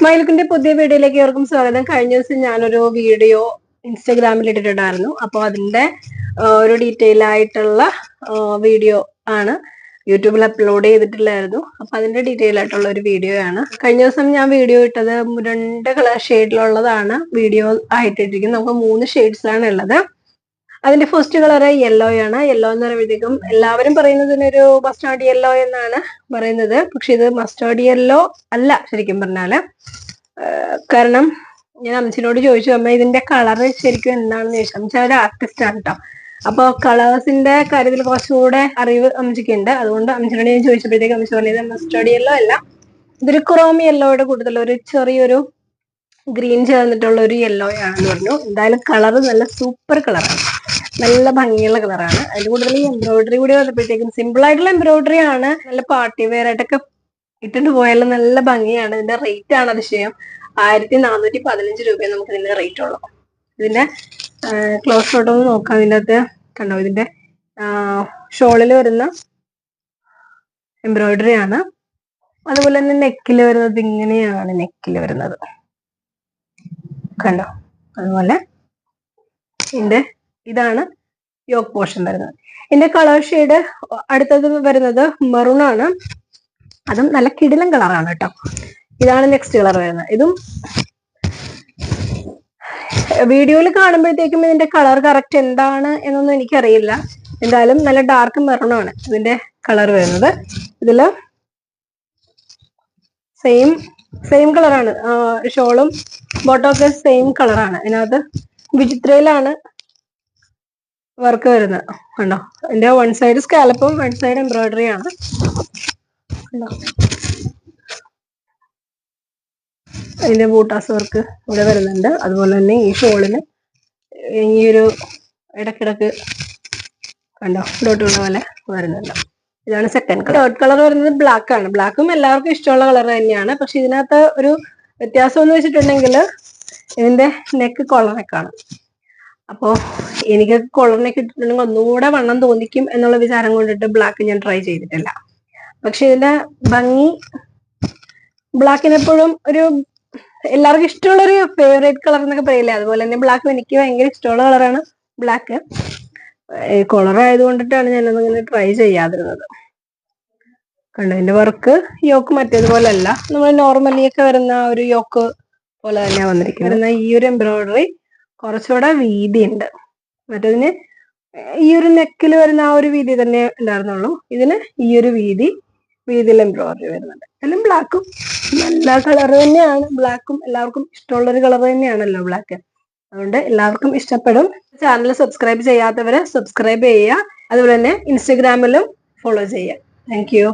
മൈലുക്കിന്റെ പുതിയ വീഡിയോയിലേക്ക് ഏവർക്കും സ്വാഗതം. കഴിഞ്ഞ ദിവസം ഞാനൊരു വീഡിയോ ഇൻസ്റ്റാഗ്രാമിൽ ഇട്ടിട്ടുണ്ടായിരുന്നു. അപ്പോൾ അതിന്റെ ഒരു ഡീറ്റെയിൽ ആയിട്ടുള്ള വീഡിയോ ആണ് യൂട്യൂബിൽ അപ്ലോഡ് ചെയ്തിട്ടില്ലായിരുന്നു. അപ്പൊ അതിന്റെ ഡീറ്റെയിൽ ആയിട്ടുള്ള ഒരു വീഡിയോ ആണ്. കഴിഞ്ഞ ദിവസം ഞാൻ വീഡിയോ ഇട്ടത് 2 കളർ ഷെയ്ഡിലുള്ളതാണ് വീഡിയോ ആയിട്ടിരിക്കുന്നത്. നമുക്ക് 3 ഷെയ്ഡ്സ് ആണ് ഉള്ളത്. അതിന്റെ ഫസ്റ്റ് കളർ യെല്ലോ ആണ്. യെല്ലോ എന്ന് പറയുമ്പോഴത്തേക്കും എല്ലാവരും പറയുന്നതിനൊരു മസ്റ്റാർഡ് യെല്ലോ എന്നാണ് പറയുന്നത്. പക്ഷെ ഇത് മസ്റ്റാർഡ് യെല്ലോ അല്ല ശരിക്കും പറഞ്ഞാല്. കാരണം ഞാൻ അമ്മച്ചിനോട് ചോദിച്ചു, അമ്മ ഇതിന്റെ കളർ ശരിക്കും എന്താണെന്ന് ചോദിച്ചു. അമ്മച്ച ഒരു ആർട്ടിസ്റ്റ് ആണ് കേട്ടോ. അപ്പൊ കളേഴ്സിന്റെ കാര്യത്തിൽ കുറച്ചുകൂടെ അറിവ് അമ്മച്ചിക്ക് ഉണ്ട്. അതുകൊണ്ട് അമ്മച്ചിനോട് ഞാൻ ചോദിച്ചപ്പോഴത്തേക്ക് അമ്മച്ചി പറഞ്ഞത് മസ്റ്റാർഡ് യെല്ലോ അല്ല, ഇതൊരു ക്രോമി യെല്ലോയുടെ കൂട്ടത്തിലുള്ള ഒരു ചെറിയൊരു ഗ്രീൻ ചേർന്നിട്ടുള്ള ഒരു യെല്ലോ ആണെന്ന് പറഞ്ഞു. എന്തായാലും കളർ നല്ല സൂപ്പർ കളറാണ്, നല്ല ഭംഗിയുള്ള കളറാണ്. അതിന്റെ കൂടുതൽ ഈ എംബ്രോയിഡറി കൂടി വന്നപ്പോഴത്തേക്കും സിമ്പിൾ ആയിട്ടുള്ള എംബ്രോയിഡറി ആണ്. നല്ല പാർട്ടി വെയർ ആയിട്ടൊക്കെ ഇട്ടിട്ട് പോയാലും നല്ല ഭംഗിയാണ്. ഇതിന്റെ റേറ്റ് ആണ് അതിശയം. 1415 രൂപ നമുക്ക് ഇതിന്റെ റേറ്റ് ഉള്ളു. ഇതിന്റെ ക്ലോസ് ഫോട്ടോ ഒന്ന് നോക്കാം. ഇതിന്റെ അകത്ത് കണ്ടോ, ഇതിന്റെ ഷോളിൽ വരുന്ന എംബ്രോയിഡറി ആണ്. അതുപോലെ തന്നെ നെക്കിൽ വരുന്നത് ഇങ്ങനെയാണ് നെക്കിൽ വരുന്നത്, കണ്ടോ. അതുപോലെ ഇതിന്റെ ഇതാണ് യോക്ക് പോർഷൻ വരുന്നത്. ഇതിന്റെ കളർ ഷെയ്ഡ് അടുത്തത് വരുന്നത് മെറൂൺ ആണ്. അതും നല്ല കിടിലൻ കളറാണ് കേട്ടോ. ഇതാണ് നെക്സ്റ്റ് കളർ വരുന്നത്. ഇതും വീഡിയോയിൽ കാണുമ്പോഴത്തേക്കും ഇതിന്റെ കളർ കറക്റ്റ് എന്താണ് എന്നൊന്നും എനിക്കറിയില്ല. എന്തായാലും നല്ല ഡാർക്ക് മെറൂൺ ആണ് ഇതിന്റെ കളർ വരുന്നത്. ഇതില് സെയിം കളറാണ്. ഷോളും ബോട്ടം ഒക്കെ സെയിം കളറാണ്. ഇതിനകത്ത് വിചിത്രയിലാണ് വർക്ക് വരുന്നത്, കണ്ടോ. ഇതിന്റെ വൺ സൈഡ് സ്കാലപ്പും വൺ സൈഡ് എംബ്രോയിഡറി ആണ്, കണ്ടോ. അതിന്റെ ബൂട്ടാസ് വർക്ക് ഇവിടെ വരുന്നുണ്ട്. അതുപോലെ തന്നെ ഈ ഷോളിന് ഈ ഒരു ഇടക്കിടക്ക് കണ്ടോ ഡോട്ടുള്ള പോലെ വരുന്നുണ്ട്. ഇതാണ് സെക്കൻഡ് കളർ. തേർഡ് കളർ വരുന്നത് ബ്ലാക്ക് ആണ്. ബ്ലാക്കും എല്ലാവർക്കും ഇഷ്ടമുള്ള കളർ തന്നെയാണ്. പക്ഷെ ഇതിനകത്ത് ഒരു വ്യത്യാസം എന്ന് വെച്ചിട്ടുണ്ടെങ്കിൽ ഇതിന്റെ നെക്ക് കോളർ നെക്കാണ്. അപ്പോ എനിക്ക് കോളർ നെക്ക് ഇട്ടിട്ടുണ്ടെങ്കിൽ ഒന്നുകൂടെ വണ്ണം തോന്നിക്കും എന്നുള്ള വിചാരം കൊണ്ടിട്ട് ബ്ലാക്ക് ഞാൻ ട്രൈ ചെയ്തിട്ടില്ല. പക്ഷെ ഇതിന്റെ ഭംഗി ബ്ലാക്കിനെപ്പോഴും ഒരു എല്ലാവർക്കും ഇഷ്ടമുള്ള ഒരു ഫേവറേറ്റ് കളർ എന്നൊക്കെ പറയില്ലേ, അതുപോലെ തന്നെ ബ്ലാക്ക് എനിക്ക് ഭയങ്കര ഇഷ്ടമുള്ള കളറാണ് ബ്ലാക്ക്. കോളർ ആയതുകൊണ്ടിട്ടാണ് ഞാനതിങ്ങനെ ട്രൈ ചെയ്യാതിരുന്നത്. കണ്ടോ, ഇതിന്റെ വർക്ക് യോക്ക് മറ്റേതുപോലെ അല്ല, നമ്മൾ നോർമലി ഒക്കെ വരുന്ന ഒരു യോക്ക് പോലെ തന്നെയാണ് വന്നിരിക്കുന്നത്. ഈ ഒരു എംബ്രോയിഡറി കുറച്ചുകൂടെ വീതി ഉണ്ട്. മറ്റേതിന് ഈ ഒരു നെക്കിൽ വരുന്ന ആ ഒരു വീതി തന്നെ ഉണ്ടായിരുന്നുള്ളൂ. ഇതിന് ഈ ഒരു വീതിയിൽ എംബ്രോയിഡറി വരുന്നുണ്ട്. എല്ലാം ബ്ലാക്കും നല്ല കളർ തന്നെയാണ്. ബ്ലാക്കും എല്ലാവർക്കും ഇഷ്ടമുള്ളൊരു കളർ തന്നെയാണല്ലോ ബ്ലാക്ക്. അതുകൊണ്ട് എല്ലാവർക്കും ഇഷ്ടപ്പെടും. ചാനൽ സബ്സ്ക്രൈബ് ചെയ്യാത്തവര് സബ്സ്ക്രൈബ് ചെയ്യുക. അതുപോലെ തന്നെ ഇൻസ്റ്റഗ്രാമിലും ഫോളോ ചെയ്യുക. Thank you.